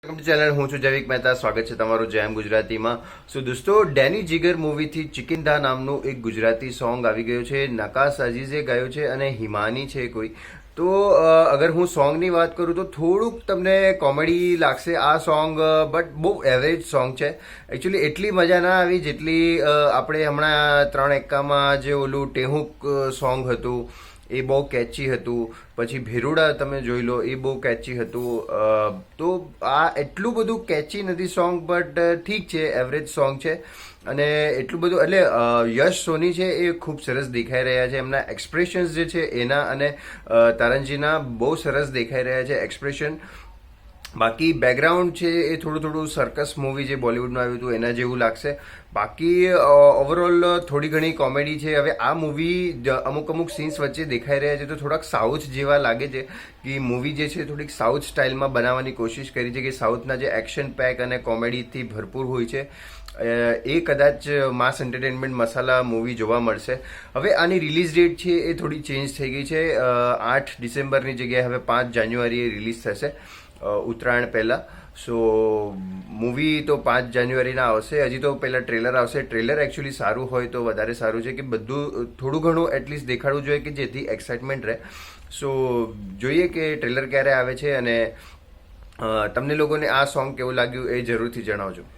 Welcome to channel. હું છું જૈવિક મહેતા. સ્વાગત છે તમારું જેમ ગુજરાતીમાં. સો દોસ્તો, ડેની જીગર મૂવીથી ચિકિંદા નામનું એક ગુજરાતી સોંગ આવી ગયું છે. નકાસ અઝીઝે ગાયું છે અને હિમાની છે કોઈ. તો અગર હું સોંગની વાત કરું તો થોડુંક તમને કોમેડી લાગશે આ સોંગ, બટ બહુ એવરેજ સોંગ છે. એકચ્યુઅલી એટલી મજા ના આવી જેટલી આપણે હમણાં ત્રણ એક્કામાં જે ઓલું ટેહુક સોંગ હતું એ બહુ કેચી હતું. પછી ભેરુડા તમે જોઈ લો, એ બહુ કેચી હતું. તો આ એટલું બધું કેચી નથી સોંગ, બટ ઠીક છે, એવરેજ સોંગ છે. અને એટલું બધું એટલે યશ સોની છે એ ખૂબ સરસ દેખાઈ રહ્યા છે. એમના એક્સપ્રેશન્સ જે છે એના અને તારણજીના બહુ સરસ દેખાઈ રહ્યા છે એક્સપ્રેશન. બાકી બેકગ્રાઉન્ડ છે એ થોડું થોડું સર્કસ મૂવી જે બોલિવૂડમાં આવ્યું હતું એના જેવું લાગશે. બાકી ઓવરઓલ થોડી ઘણી કોમેડી છે. હવે આ મૂવી અમુક અમુક સીન્સ વચ્ચે દેખાઈ રહ્યા છે તો થોડાક સાઉથ જેવા લાગે છે કે મૂવી જે છે થોડીક સાઉથ સ્ટાઇલમાં બનાવવાની કોશિશ કરી છે, કે સાઉથના જે એક્શન પેક અને કોમેડીથી ભરપૂર હોય છે એ કદાચ માસ એન્ટરટેનમેન્ટ મસાલા મૂવી જોવા મળશે. હવે આની રિલીઝ ડેટ છે એ થોડી ચેન્જ થઈ ગઈ છે. 8 ડિસેમ્બરની જગ્યાએ હવે 5 જાન્યુઆરીએ રિલીઝ થશે, ઉત્તરાયણ પહેલાં. સો મૂવી તો 5 જાન્યુઆરીના આવશે. હજી તો પહેલાં ટ્રેલર આવશે. ટ્રેલર એકચ્યુઅલી સારું હોય તો વધારે સારું છે, કે બધું થોડું ઘણું એટલીસ્ટ દેખાડવું જોઈએ કે જેથી એક્સાઇટમેન્ટ રહે. સો જોઈએ કે ટ્રેલર ક્યારે આવે છે, અને તમને લોકોને આ સોંગ કેવું લાગ્યું એ જરૂરથી જણાવજો.